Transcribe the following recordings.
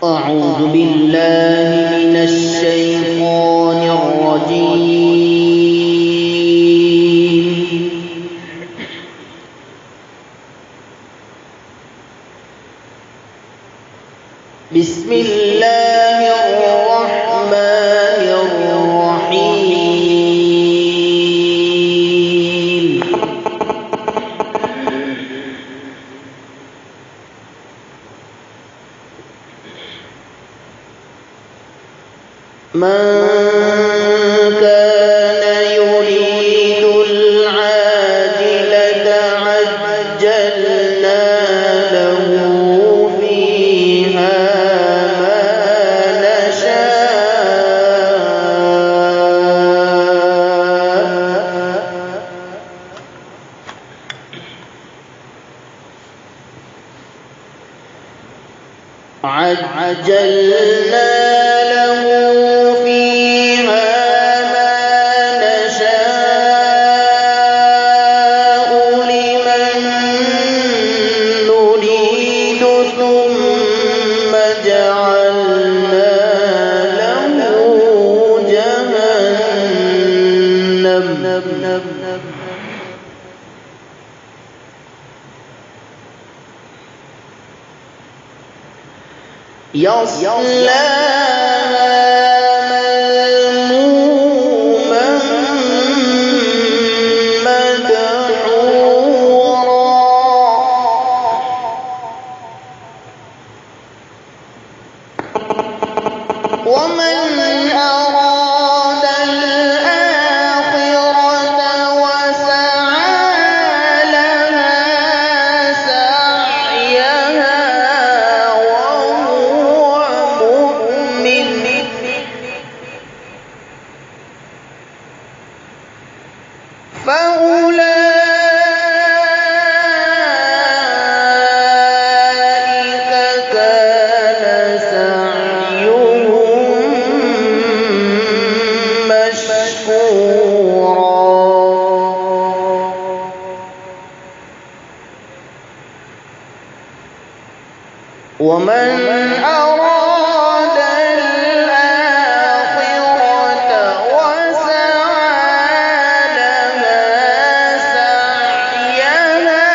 أعوذ بالله من الشيطان الرجيم. بسم الله الرحمن الرحيم. من كان يريد العاجلة عجلنا له فيها ما نشاء عجلنا له فيها ما نشاء لمن نريد ثم جعلنا له جهنم يصلاها مذموما مدحورا ومن أراد الآخرة وسعى لها سعيها وهو مؤمن فأولئك كان سعيهم مشكورا ومن أراد الآخرة وسعى لها سعيها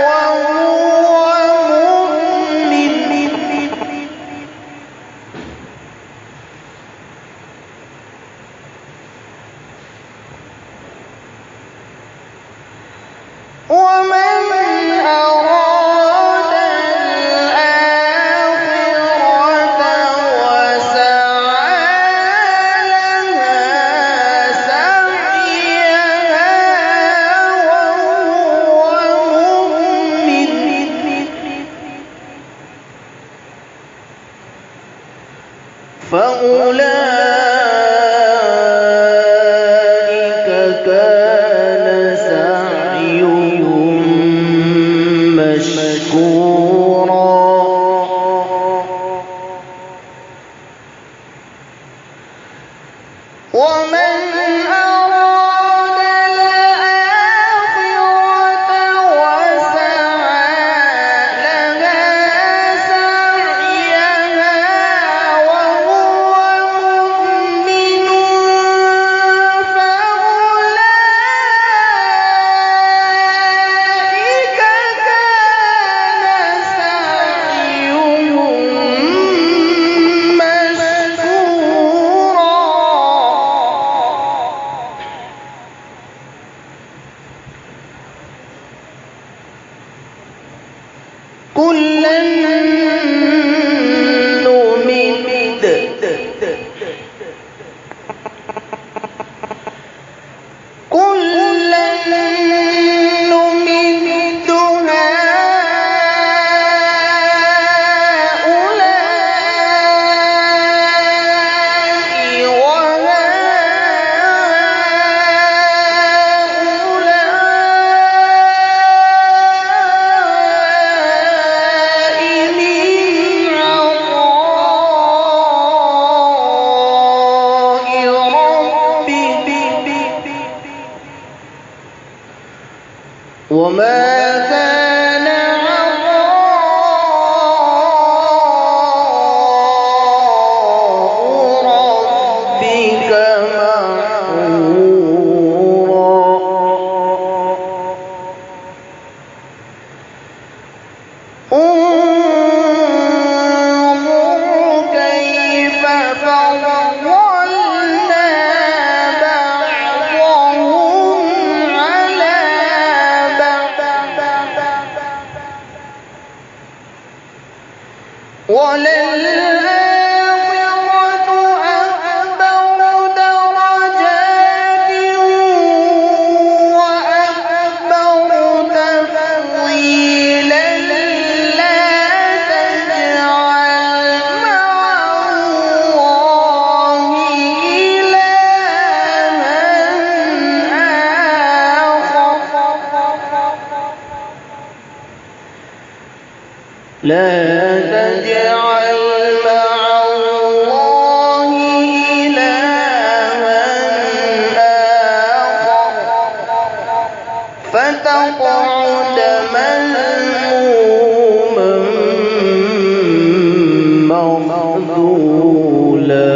وهو مؤمن ومن أراد الآخرة وسعى لها سعيها وهو مؤمن فأولئك كان سعيهم مشكورا ومن أراد الآخرة وسعى لها سعيها وهو مؤمن فأولئك كان سعيهم مشكورا كلا نمد كلا نمد هؤلاء وهؤلاء من عطاء ربك وما كان عطاء وَلَلْآخِرَةُ أَكْبَرُ دَرَجَاتٍ وَأَكْبَرُ تَفْضِيلًا لَّا تَجْعَلْ مَعَ اللَّهِ إِلَٰهًا آخَرَ فَتَقْعُدَ مَذْمُومًا مَّخْذُولًا.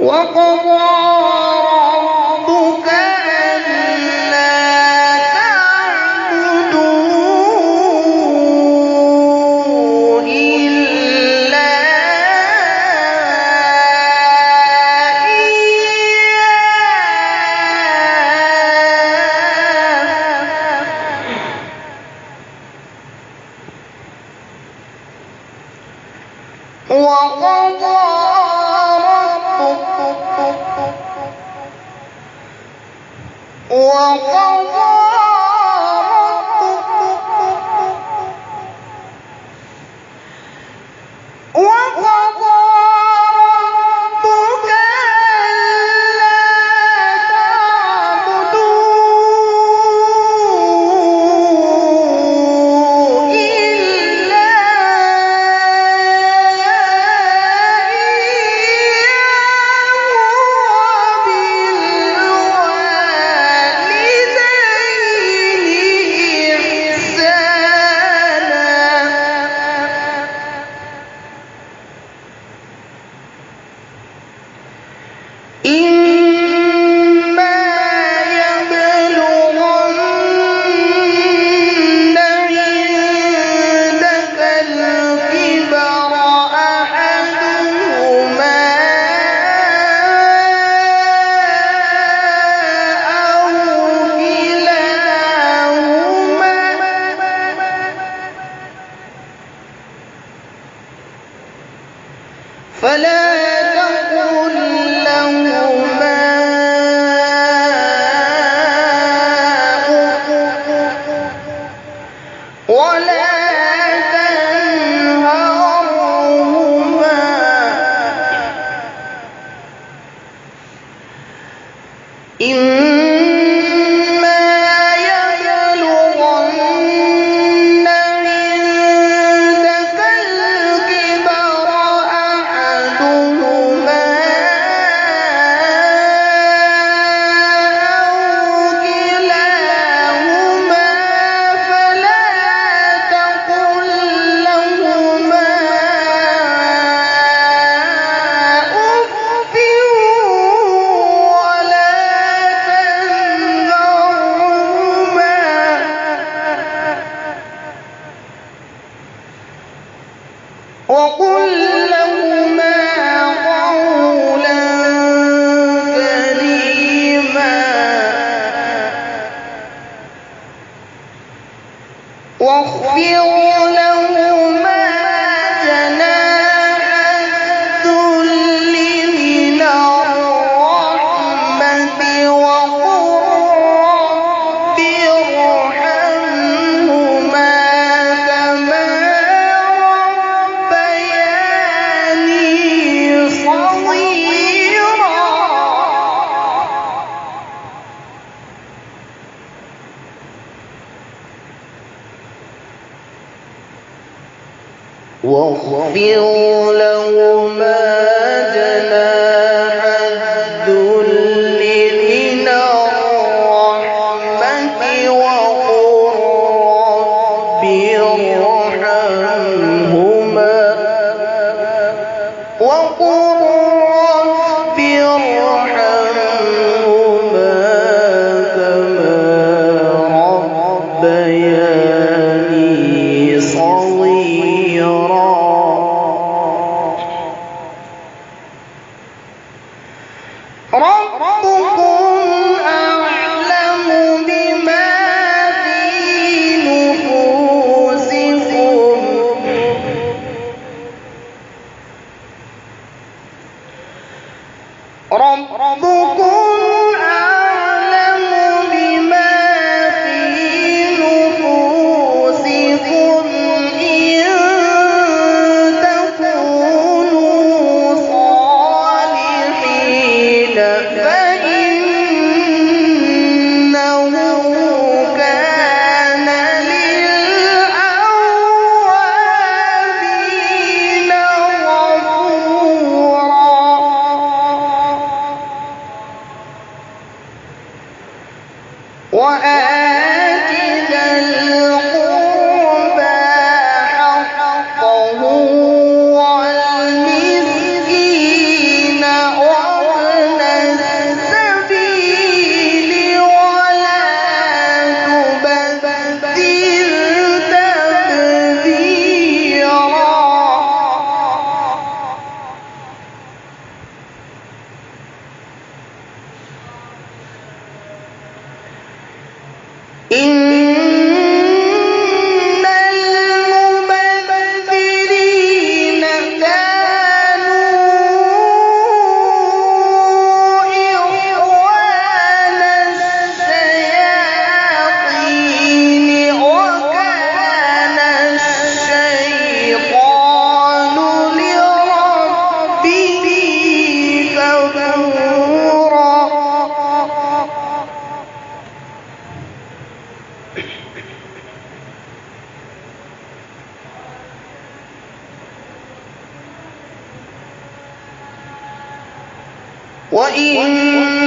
وَقَضَىٰ رَبُّكَ أَلَّا تَعْبُدُوا إِلَّا إِيَّاهُ وَقَضَىٰ رَبُّكَ أَلَّا تَعْبُدُوا إِلَّا إِمَّا يَبْلُغَنَّ عِندَكَ الْكِبَرَ أَحَدُهُمَا أَوْ كِلَاهُمَا فَلَا تَقُل لَّهُمَا أُفٍّ وَلَا تَنْهَرْهُمَا إِمَّا يَبْلُغَنَّ عِندَكَ الْكِبَرَ أَحَدُهُمَا أَوْ كِلَاهُمَا فَلَا تَقُل لَّهُمَا أُفٍّ وَلَا تَنْهَرْهُمَا وَقُل لَّهُمَا قَوْلًا كَرِيمًا وَاخْفِضْ لَهُمَا جَنَاحَ الذُّلِّ مِنَ الرَّحْمَةِ وَقُل رَّبِّ ارْحَمْهُمَا كَمَا رَبَّيَانِي واخفض لهما جناح الذل من الرحمة وقل رب ارحمهما كما ربياني صغيرا. ربكم أعلم بما في نفوسكم إن تكونوا صالحين فإنه كان للأوابين غفورا. وآت ذا القربى حقه والمسكين وابن السبيل ولا تبذر تبذيرا. إن المبذرين كانوا إخوان الشياطين وكان الشيطان لربه كفورا. وإن